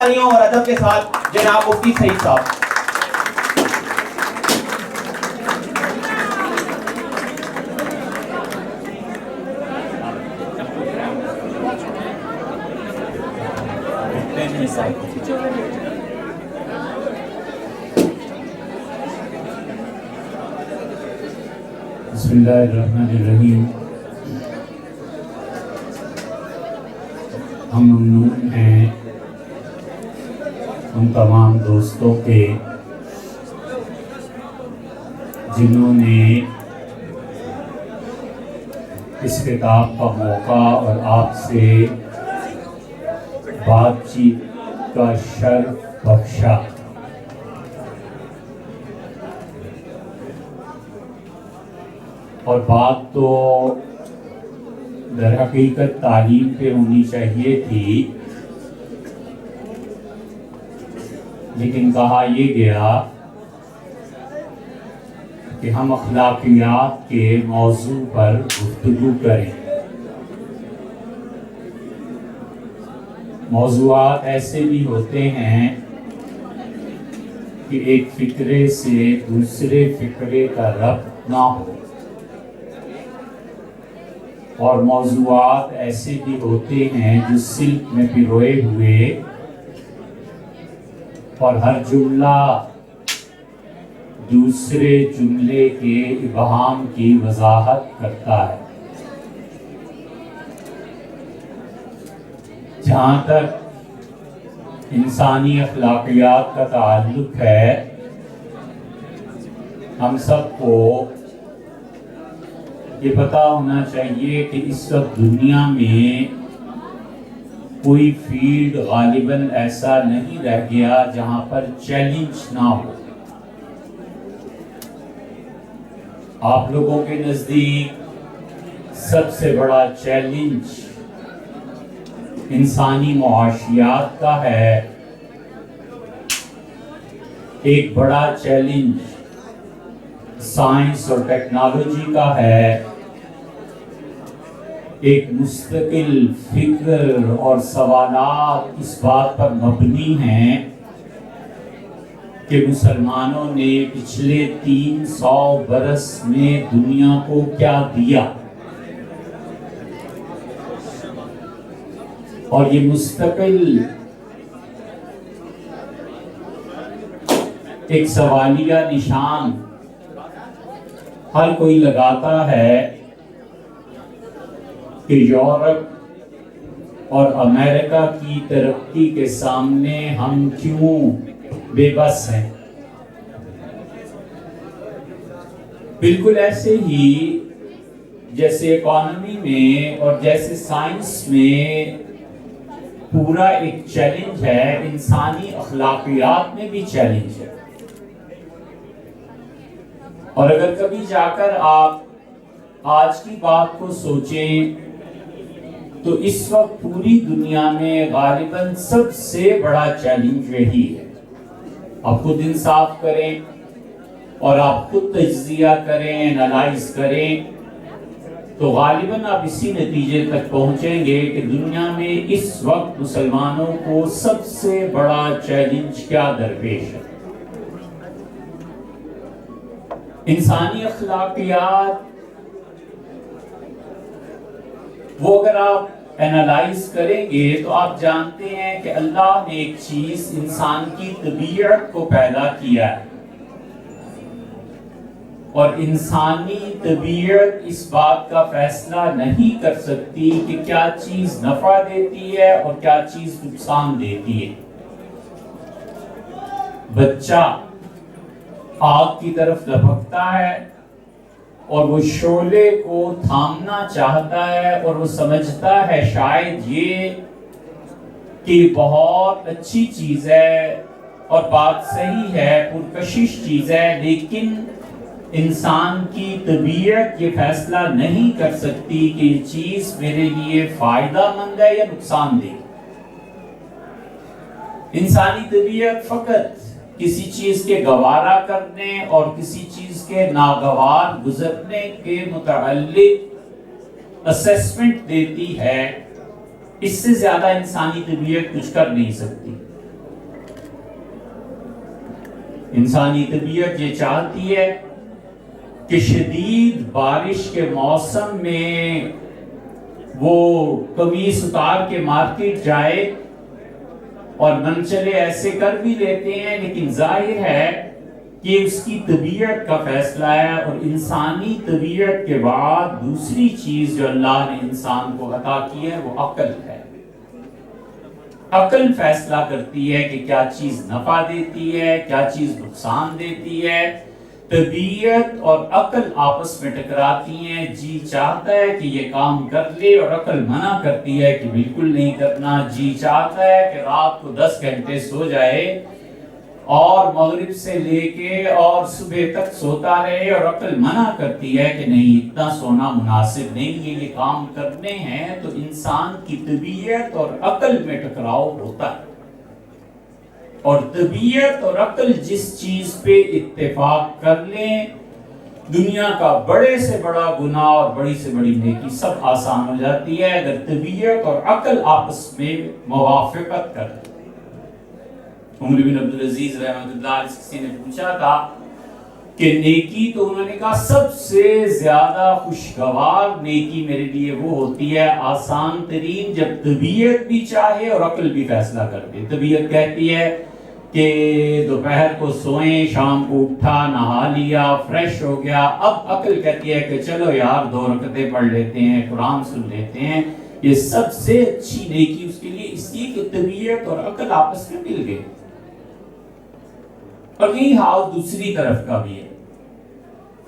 اور ادب کے ساتھ جناب مفتی سعید صاحب. بسم اللہ الرحمن الرحیم. ہم ممنون ہیں ان تمام دوستوں کے جنہوں نے اس کتاب کا موقع اور آپ سے بات چیت کا شرف بخشا. اور بات تو در حقیقت تعلیم پہ ہونی چاہیے تھی، لیکن کہا یہ گیا کہ ہم اخلاقیات کے موضوع پر گفتگو کریں. موضوعات ایسے بھی ہوتے ہیں کہ ایک فکرے سے دوسرے فکرے کا ربط نہ ہو، اور موضوعات ایسے بھی ہوتے ہیں جو سلک میں پروئے ہوئے اور ہر جملہ دوسرے جملے کے ابہام کی وضاحت کرتا ہے. جہاں تک انسانی اخلاقیات کا تعلق ہے، ہم سب کو یہ پتہ ہونا چاہیے کہ اس وقت دنیا میں کوئی فیلڈ غالباً ایسا نہیں رہ گیا جہاں پر چیلنج نہ ہو. آپ لوگوں کے نزدیک سب سے بڑا چیلنج انسانی معاشیات کا ہے. ایک بڑا چیلنج سائنس اور ٹیکنالوجی کا ہے. ایک مستقل فکر اور سوالات اس بات پر مبنی ہیں کہ مسلمانوں نے پچھلے 300 برس میں دنیا کو کیا دیا، اور یہ مستقل ایک سوالیہ نشان ہر کوئی لگاتا ہے کہ یورپ اور امریکہ کی ترقی کے سامنے ہم کیوں بے بس ہیں. بالکل ایسے ہی جیسے اکانومی میں اور جیسے سائنس میں پورا ایک چیلنج ہے، انسانی اخلاقیات میں بھی چیلنج ہے. اور اگر کبھی جا کر آپ آج کی بات کو سوچیں تو اس وقت پوری دنیا میں غالباً سب سے بڑا چیلنج یہی ہے. آپ خود انصاف کریں اور آپ خود تجزیہ کریں، انالائز کریں، تو غالباً آپ اسی نتیجے تک پہنچیں گے کہ دنیا میں اس وقت مسلمانوں کو سب سے بڑا چیلنج کیا درپیش ہے. انسانی اخلاقیات وہ اگر آپ انالائز کریں گے تو آپ جانتے ہیں کہ اللہ نے ایک چیز انسان کی طبیعت کو پیدا کیا ہے، اور انسانی طبیعت اس بات کا فیصلہ نہیں کر سکتی کہ کیا چیز نفع دیتی ہے اور کیا چیز نقصان دیتی ہے. بچہ آگ کی طرف لپکتا ہے اور وہ شعلے کو تھامنا چاہتا ہے، اور وہ سمجھتا ہے شاید یہ کہ بہت اچھی چیز ہے اور بات صحیح ہے، پرکشش چیز ہے، لیکن انسان کی طبیعت یہ فیصلہ نہیں کر سکتی کہ یہ چیز میرے لیے فائدہ مند ہے یا نقصان دہ. انسانی طبیعت فقط کسی چیز کے گوارا کرنے اور کسی چیز کے ناگوار گزرنے کے متعلق اسیسمنٹ دیتی ہے، اس سے زیادہ انسانی طبیعت کچھ کر نہیں سکتی. انسانی طبیعت یہ چاہتی ہے کہ شدید بارش کے موسم میں وہ قمیص اتار کے مارکیٹ جائے، اور منچلے ایسے کر بھی لیتے ہیں، لیکن ظاہر ہے کہ اس کی طبیعت کا فیصلہ ہے، اور انسانی طبیعت کے بعد دوسری چیز جو اللہ نے انسان کو عطا کی ہے وہ عقل ہے۔ عقل فیصلہ کرتی ہے کہ کیا چیز نفع دیتی ہے، کیا چیز نقصان دیتی ہے۔ طبیعت اور عقل آپس میں ٹکراتی ہیں، جی چاہتا ہے کہ یہ کام کر لے اور عقل منع کرتی ہے کہ بالکل نہیں کرنا۔ جی چاہتا ہے کہ رات کو 10 گھنٹے سو جائے اور مغرب سے لے کے اور صبح تک سوتا رہے، اور عقل منع کرتی ہے کہ نہیں اتنا سونا مناسب نہیں ہے، یہ کام کرنے ہیں۔ تو انسان کی طبیعت اور عقل میں ٹکراؤ ہوتا ہے، اور طبیعت اور عقل جس چیز پہ اتفاق کر لیں، دنیا کا بڑے سے بڑا گناہ اور بڑی سے بڑی نیکی سب آسان ہو جاتی ہے اگر طبیعت اور عقل آپس میں موافقت کر لیں۔ عمر بن عبدالعزیز رحمۃ اللہ علیہ سے کسی نے پوچھا تھا کہ نیکی، تو انہوں نے کہا سب سے زیادہ خوشگوار نیکی میرے لیے وہ ہوتی ہے، آسان ترین، جب طبیعت بھی چاہے اور عقل بھی فیصلہ کر دے۔ طبیعت کہتی ہے کہ دوپہر کو سوئیں، شام کو اٹھا، نہا لیا، فریش ہو گیا، اب عقل کہتی ہے کہ چلو یار 2 رکعتیں پڑھ لیتے ہیں، قرآن سن لیتے ہیں۔ یہ سب سے اچھی نیکی اس کے لیے اس لیے کہ طبیعت اور عقل آپس میں مل گئے۔ اور یہی حال دوسری طرف کا بھی ہے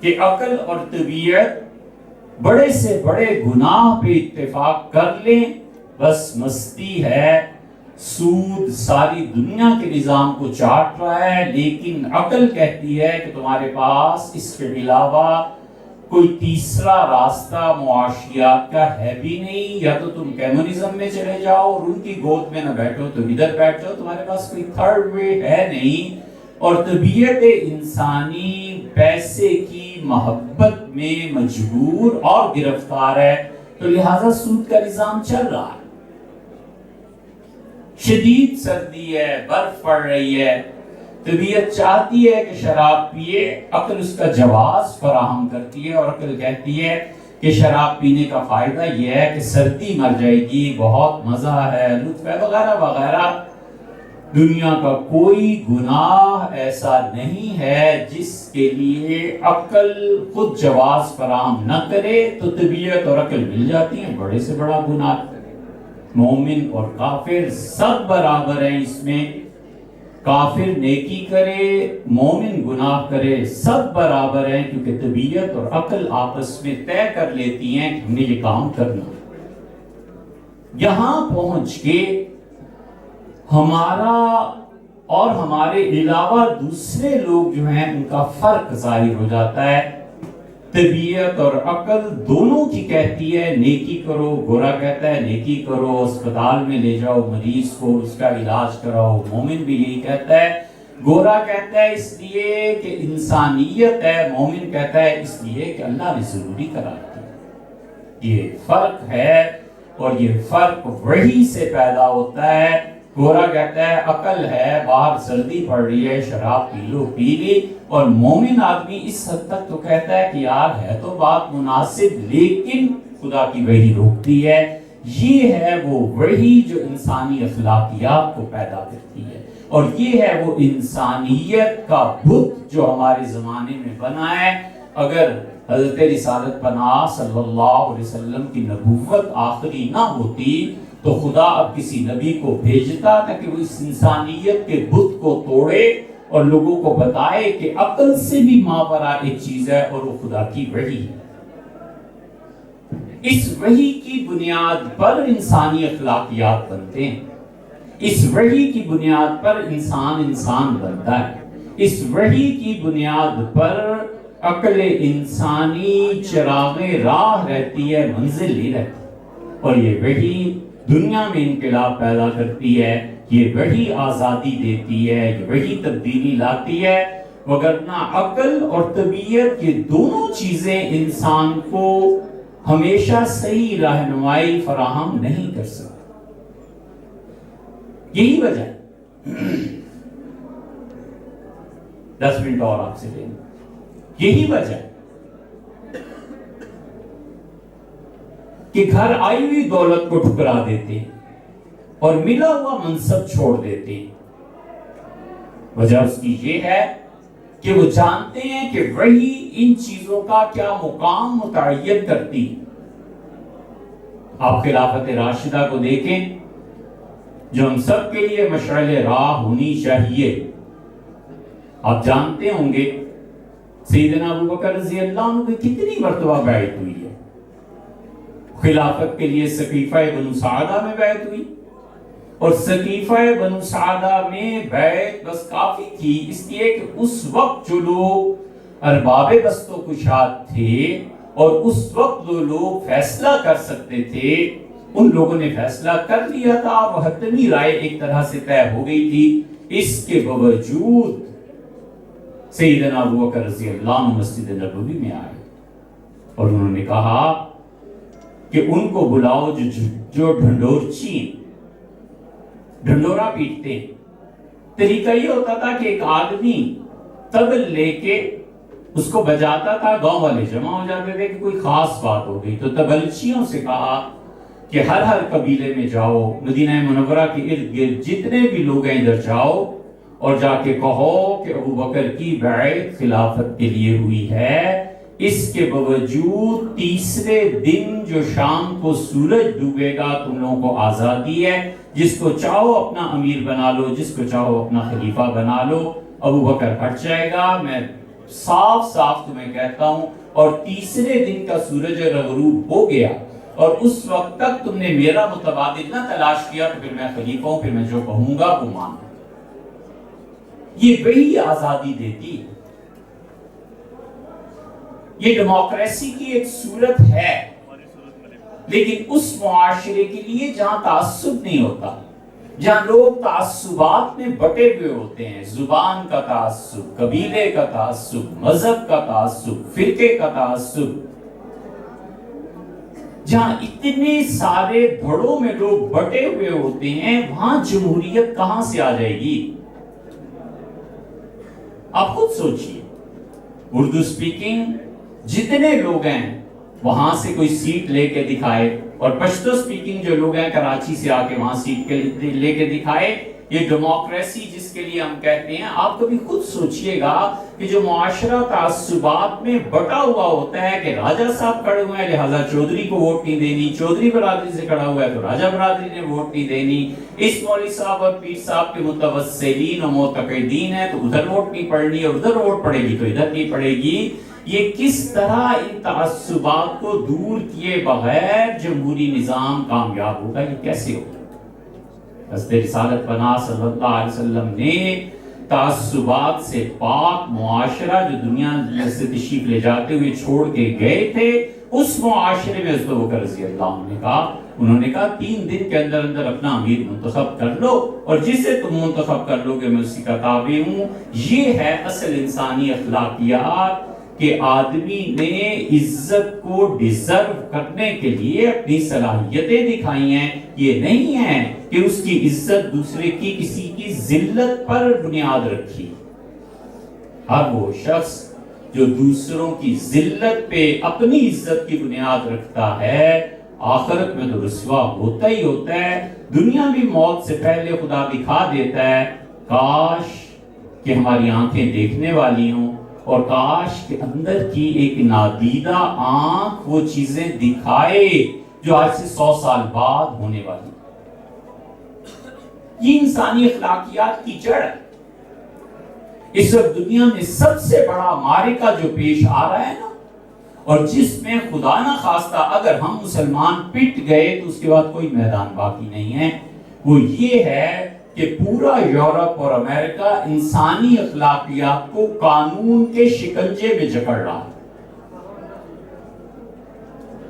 کہ عقل اور طبیعت بڑے سے بڑے گناہ پہ اتفاق کر لیں، بس مستی ہے، سود ساری دنیا کے نظام کو چاٹ رہا ہے، لیکن عقل کہتی ہے کہ تمہارے پاس اس کے علاوہ کوئی تیسرا راستہ معاشیات کا ہے بھی نہیں، یا تو تم کمیونزم میں چلے جاؤ اور ان کی گود میں نہ بیٹھو تو ادھر بیٹھ جاؤ، تمہارے پاس کوئی تھرڈ وے ہے نہیں۔ اور طبیعت انسانی پیسے کی محبت میں مجبور اور گرفتار ہے، تو لہذا سود کا نظام چل رہا ہے۔ شدید سردی ہے، برف پڑ رہی ہے، طبیعت چاہتی ہے کہ شراب پیے، عقل اس کا جواز فراہم کرتی ہے، اور عقل کہتی ہے کہ شراب پینے کا فائدہ یہ ہے کہ سردی مر جائے گی، بہت مزہ ہے، لطف ہے، وغیرہ وغیرہ۔ دنیا کا کوئی گناہ ایسا نہیں ہے جس کے لیے عقل خود جواز فراہم نہ کرے، تو طبیعت اور عقل مل جاتی ہیں، بڑے سے بڑا گناہ کرے۔ مومن اور کافر سب برابر ہیں اس میں، کافر نیکی کرے، مومن گناہ کرے، سب برابر ہیں، کیونکہ طبیعت اور عقل آپس میں طے کر لیتی ہیں کہ ہم نے یہ کام کرنا۔ یہاں پہنچ کے ہمارا اور ہمارے علاوہ دوسرے لوگ جو ہیں ان کا فرق ظاہر ہو جاتا ہے۔ طبیعت اور عقل دونوں کی کہتی ہے نیکی کرو، گورا کہتا ہے نیکی کرو، اسپتال میں لے جاؤ مریض کو، اس کا علاج کراؤ، مومن بھی یہی کہتا ہے۔ گورا کہتا ہے اس لیے کہ انسانیت ہے، مومن کہتا ہے اس لیے کہ اللہ نے ضروری قرار دیا۔ یہ فرق ہے، اور یہ فرق وحی سے پیدا ہوتا ہے۔ گورا کہتا ہے عقل ہے، باہر سردی پڑ رہی ہے، شراب پی لو، پی لی، اور مومن آدمی اس حد تک تو کہتا ہے کہ یار ہے تو بات مناسب، لیکن خدا کی وحی روکتی ہے۔ یہ ہے وہ وحی جو انسانی اخلاقیات کو پیدا کرتی ہے، اور یہ ہے وہ انسانیت کا بت جو ہمارے زمانے میں بنا ہے۔ اگر حضرت رسالت پناہ صلی اللہ علیہ وسلم کی نبوت آخری نہ ہوتی تو خدا اب کسی نبی کو بھیجتا تاکہ وہ اس انسانیت کے بت کو توڑے اور لوگوں کو بتائے کہ عقل سے بھی ماورا ایک چیز ہے، اور وہ خدا کی وحی ہے۔ اس وحی کی بنیاد پر انسانی اخلاقیات بنتے ہیں، اس وحی کی بنیاد پر انسان بنتا ہے، اس وحی کی بنیاد پر عقل انسانی چراغ راہ رہتی ہے، منزل نہیں رہتی، اور یہ وحی دنیا میں انقلاب پیدا کرتی ہے، یہ وحی آزادی دیتی ہے، یہ وحی تبدیلی لاتی ہے، وگرنہ عقل اور طبیعت یہ دونوں چیزیں انسان کو ہمیشہ صحیح رہنمائی فراہم نہیں کر سکتی۔ یہی وجہ ہے 10 منٹ اور آپ سے لیں گے. یہی وجہ ہے کہ گھر آئی ہوئی دولت کو ٹھکرا دیتے ہیں اور ملا ہوا منصب چھوڑ دیتے ہیں. وجہ اس کی یہ ہے کہ وہ جانتے ہیں کہ وہی ان چیزوں کا کیا مقام متعین کرتی. آپ خلافت راشدہ کو دیکھیں جو ہم سب کے لیے مشعل راہ ہونی چاہیے. آپ جانتے ہوں گے سیدنا ابوبکر رضی اللہ عنہ کی کتنی مرتبہ بیعت ہوئی ہے. خلافت کے لیے سقیفہ بنو سعدہ میں بیعت ہوئی اور سقیفہ بنو سعدہ میں بیعت بس کافی تھی اس لیے کہ اس وقت جو لوگ ارباب بست و کشاد تھے اور اس وقت جو لوگ فیصلہ کر سکتے تھے ان لوگوں نے فیصلہ کر لیا تھا. وہ حتمی رائے ایک طرح سے طے ہو گئی تھی. اس کے باوجود سیدنا ابوبکر رضی اللہ عنہ مسجد نبوی میں آئے اور انہوں نے کہا کہ ان کو بلاؤ جو ڈھنڈورچی ڈھنڈورا پیٹتے ہیں. طریقہ یہ ہوتا تھا کہ ایک آدمی طبل لے کے اس کو بجاتا تھا. گاؤں والے جمع ہو جاتے تھے کہ کوئی خاص بات ہو گئی تو طبلچیوں سے کہا کہ ہر قبیلے میں جاؤ, مدینہ منورہ کے ارد گرد جتنے بھی لوگ ہیں ادھر جاؤ اور جا کے کہو کہ ابوبکر کی بیعت خلافت کے لیے ہوئی ہے. اس کے باوجود تیسرے دن جو شام کو سورج ڈوبے گا تم لوگوں کو آزادی ہے. جس کو چاہو اپنا امیر بنا لو, جس کو چاہو اپنا خلیفہ بنا لو. ابوبکر ہٹ جائے گا, میں صاف صاف تمہیں کہتا ہوں. اور تیسرے دن کا سورج غروب ہو گیا اور اس وقت تک تم نے میرا متبادل نہ تلاش کیا تو پھر میں خلیفہ ہوں, پھر میں جو کہوں گا وہ مانو. یہ وہی آزادی دیتی. یہ ڈیموکریسی کی ایک صورت ہے لیکن اس معاشرے کے لیے جہاں تعصب نہیں ہوتا, جہاں لوگ تعصبات میں بٹے ہوئے ہوتے ہیں. زبان کا تعصب, قبیلے کا تعصب, مذہب کا تعصب, فرقے کا تعصب, جہاں اتنے سارے دھڑوں میں لوگ بٹے ہوئے ہوتے ہیں وہاں جمہوریت کہاں سے آ جائے گی؟ آپ خود سوچئے. اردو سپیکنگ جتنے لوگ ہیں وہاں سے کوئی سیٹ لے کے دکھائے اور پشتو سپیکنگ جو لوگ ہیں کراچی سے آ کے وہاں سیٹ لے کے دکھائے. یہ ڈیموکریسی جس کے لیے ہم کہتے ہیں, آپ کبھی خود سوچئے گا کہ جو معاشرہ تعصبات میں بٹا ہوا ہوتا ہے کہ راجہ صاحب کھڑے ہوئے ہیں لہذا چودھری کو ووٹ نہیں دینی, چودھری برادری سے کھڑا ہوا ہے تو راجہ برادری نے ووٹ نہیں دینی, اس مولوی صاحب اور پیر صاحب کے متوسلین اور معتقدین ہیں تو ادھر ووٹ نہیں پڑنی اور ادھر ووٹ پڑے گی تو ادھر نہیں پڑے گی. یہ کس طرح ان تعصبات کو دور کیے بغیر جمہوری نظام کامیاب ہوگا؟ یہ کیسے ہوگا؟ حضرت رسالت پناہ صلی اللہ علیہ وسلم نے تعصبات سے پاک معاشرہ جو دنیا سے تشریف لے جاتے ہوئے چھوڑ کے گئے تھے اس معاشرے میں حضرت ابوبکر رضی اللہ عنہ نے کہا, انہوں نے کہا 3 دن کے اندر اندر اپنا امیر منتخب کر لو اور جسے تم منتخب کر لو گے میں اسی کا تابع ہوں. یہ ہے اصل انسانی اخلاقیات کہ آدمی نے عزت کو ڈیزرو کرنے کے لیے اپنی صلاحیتیں دکھائی ہیں. یہ نہیں ہے کہ اس کی عزت دوسرے کی کسی کی ذلت پر بنیاد رکھی. ہر وہ شخص جو دوسروں کی ذلت پہ اپنی عزت کی بنیاد رکھتا ہے آخرت میں تو رسوا ہوتا ہی ہوتا ہے. دنیا بھی موت سے پہلے خدا دکھا دیتا ہے کاش کہ ہماری آنکھیں دیکھنے والی ہوں اور کاش کے اندر کی ایک نادیدہ آنکھ وہ چیزیں دکھائے جو آج سے 100 سال بعد ہونے والی. یہ انسانی اخلاقیات کی جڑ ہے. اس وقت دنیا میں سب سے بڑا معرکہ جو پیش آ رہا ہے نا, اور جس میں خدا نہ خواستہ اگر ہم مسلمان پٹ گئے تو اس کے بعد کوئی میدان باقی نہیں ہے, وہ یہ ہے کہ پورا یورپ اور امریکہ انسانی اخلاقیات کو قانون کے شکنجے میں جکڑ رہا ہے.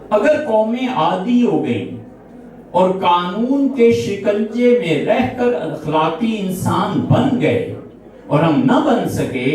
اگر قومیں عادی ہو گئی اور قانون کے شکنجے میں رہ کر اخلاقی انسان بن گئے اور ہم نہ بن سکے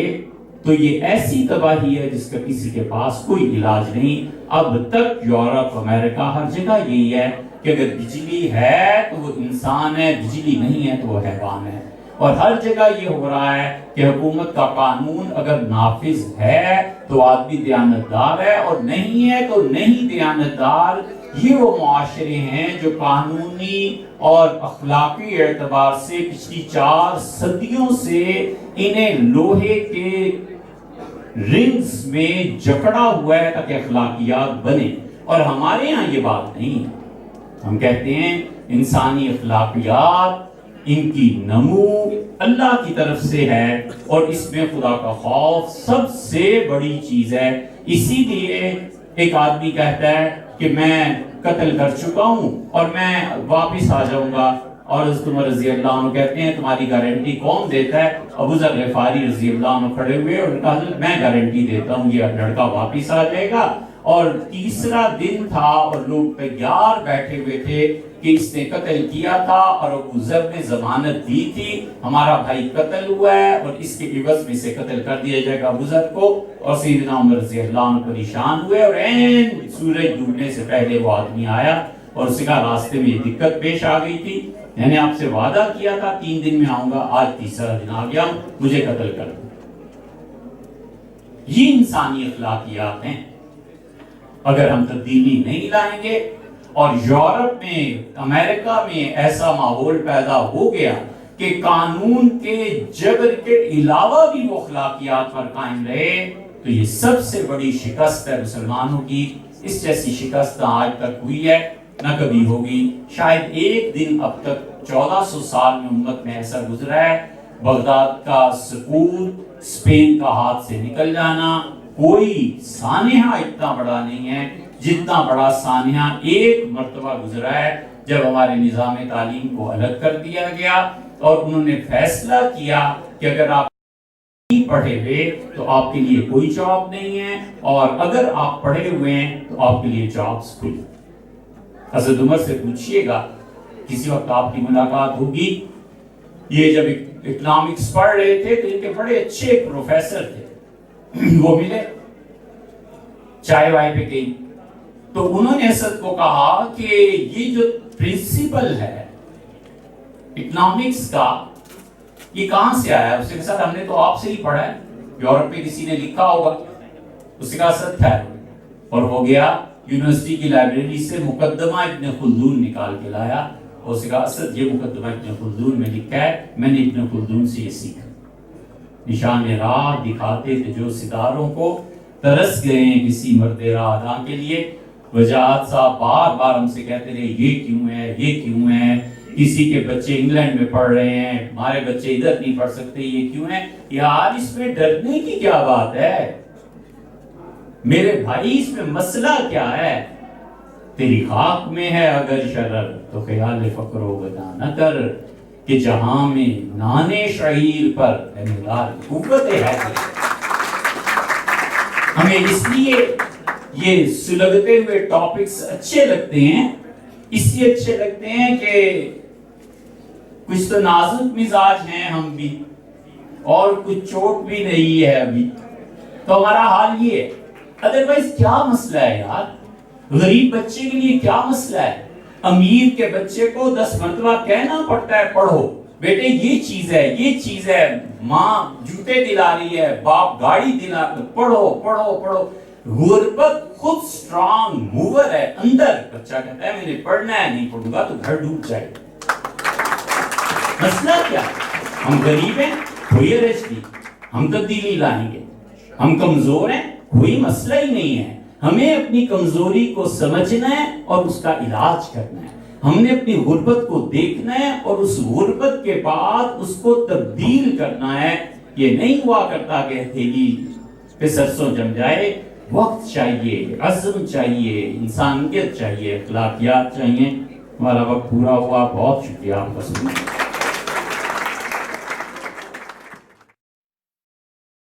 تو یہ ایسی تباہی ہے جس کا کسی کے پاس کوئی علاج نہیں. اب تک یورپ امریکہ ہر جگہ یہی ہے کہ اگر بجلی ہے تو وہ انسان ہے, بجلی نہیں ہے تو وہ حیوان ہے. اور ہر جگہ یہ ہو رہا ہے کہ حکومت کا قانون اگر نافذ ہے تو آدمی دیانتدار ہے، اور نہیں ہے تو نہیں دیانتدار۔ یہ وہ معاشرے ہیں جو قانونی اور اخلاقی اعتبار سے پچھلی 4 صدیوں سے انہیں لوہے کے رنگز میں جکڑا ہوا ہے تاکہ اخلاقیات بنے، اور ہمارے ہاں یہ بات نہیں ہے۔ ہم کہتے ہیں انسانی اخلاقیات، ان کی نمو اللہ کی طرف سے ہے، اور اس میں خدا کا خوف سب سے بڑی چیز ہے۔ اسی لیے ایک آدمی کہتا ہے کہ میں قتل کر چکا ہوں اور میں واپس آ جاؤں گا، اور حضرت عمر رضی اللہ عنہ کہتے ہیں تمہاری گارنٹی کون دیتا ہے؟ ابو ذر غفاری رضی اللہ عنہ کھڑے ہوئے اور کہا حضرت میں گارنٹی دیتا ہوں یہ لڑکا واپس آ جائے گا۔ اور تیسرا دن تھا اور لوگ تیار بیٹھے ہوئے تھے کہ اس نے قتل کیا تھا، اور ابو ذر نے ضمانت دی تھی ہمارا بھائی قتل ہوا ہے اور اس کے عوض میں سے قتل کر دیا جائے گا ابو ذر کو۔ اور سیدنا عمر رضی اللہ عنہ پریشان ہوئے، اور عین سورج ڈوبنے سے پہلے وہ آدمی آیا اور اس کا راستے میں یہ دقت پیش آ گئی تھی، میں نے آپ سے وعدہ کیا تھا 3 دن میں آؤں گا، آج تیسرا دن آ گیا، مجھے قتل کر دو۔ یہ انسانی اخلاقیات ہیں۔ اگر ہم تبدیلی نہیں لائیں گے، اور یورپ میں امریکہ میں ایسا ماحول پیدا ہو گیا کہ قانون کے جبر کے علاوہ بھی وہ اخلاقیات پر قائم رہے، تو یہ سب سے بڑی شکست ہے مسلمانوں کی۔ اس جیسی شکست نہ آج تک ہوئی ہے نہ کبھی ہوگی۔ شاید ایک دن اب تک 1400 سال میں امت میں ایسا گزرا ہے، بغداد کا سقوط، اسپین کا ہاتھ سے نکل جانا، کوئی سانحہ اتنا بڑا نہیں ہے جتنا بڑا سانحہ ایک مرتبہ گزرا ہے جب ہمارے نظام تعلیم کو الگ کر دیا گیا، اور انہوں نے فیصلہ کیا کہ اگر آپ نہیں پڑھے ہوئے تو آپ کے لیے کوئی جاب نہیں ہے، اور اگر آپ پڑھے ہوئے ہیں تو آپ کے لیے جابز کھلی۔ حضرت عمر سے پوچھئے گا، کسی وقت آپ کی ملاقات ہوگی، یہ جب اکنامکس پڑھ رہے تھے تو ان کے بڑے اچھے پروفیسر تھے، وہ ملے، چائے وائے پہ گئی، تو انہوں نے اسد کو کہا کہ یہ جو پرنسپل ہے اکنامکس کا یہ کہاں سے آیا ہے؟ اس نے کہا ہم نے تو آپ سے ہی پڑھا ہے، یورپ میں کسی نے لکھا ہوگا۔ اس نے کہا اسد تھا، اور ہو گیا یونیورسٹی کی لائبریری سے مقدمہ ابن خلدون نکال کے لایا، اور اس نے کہا اسد یہ مقدمہ ابن خلدون میں لکھا ہے، میں نے ابن خلدون سے یہ سیکھا۔ نشان راہ دکھاتے تھے جو ستاروں کو، ترس گئے ہیں کسی مرد راہ ادا کے لیے۔ وجاہت صاحب بار بار ہم سے کہتے رہے یہ کیوں ہے، یہ کیوں ہے، کسی کے بچے انگلینڈ میں پڑھ رہے ہیں، ہمارے بچے ادھر نہیں پڑھ سکتے، یہ کیوں ہے؟ یار اس میں ڈرنے کی کیا بات ہے میرے بھائی، اس میں مسئلہ کیا ہے؟ تیری خاک میں ہے اگر شرر تو خیال فقر و غنا نہ کر، کہ جہاں میں نانے شعیر پر نگار قوت ہے۔ ہمیں اس لیے یہ سلگتے ہوئے ٹاپکس اچھے لگتے ہیں، اس لیے اچھے لگتے ہیں کہ کچھ تو نازک مزاج ہیں ہم بھی، اور کچھ چوٹ بھی نہیں ہے ابھی، تو ہمارا حال یہ ہے۔ ادروائز کیا مسئلہ ہے یار؟ غریب بچے کے لیے کیا مسئلہ ہے؟ امیر کے بچے کو 10 مرتبہ کہنا پڑتا ہے پڑھو بیٹے، یہ چیز ہے، یہ چیز ہے، ماں جوتے دلا رہی ہے، باپ گاڑی دلا، پڑھو پڑھو پڑھو۔ غربت خود سٹرانگ موور ہے اندر، بچہ کہتا ہے میں نے پڑھنا ہے، نہیں پڑھوں گا تو گھر ڈوب جائے۔ مسئلہ کیا ہے؟ ہم غریب ہیں، کوئی عرض نہیں، ہم تبدیلی لائیں گے۔ ہم کمزور ہیں، کوئی مسئلہ ہی نہیں ہے، ہمیں اپنی کمزوری کو سمجھنا ہے اور اس کا علاج کرنا ہے۔ ہم نے اپنی غربت کو دیکھنا ہے اور اس غربت کے بعد اس کو تبدیل کرنا ہے۔ یہ نہیں ہوا کرتا کہ ہتھیلی پہ سرسوں جم جائے، وقت چاہیے، عزم چاہیے، انسانیت چاہیے، اخلاقیات چاہیے۔ ہمارا وقت پورا ہوا، بہت شکریہ آپ کا سننے۔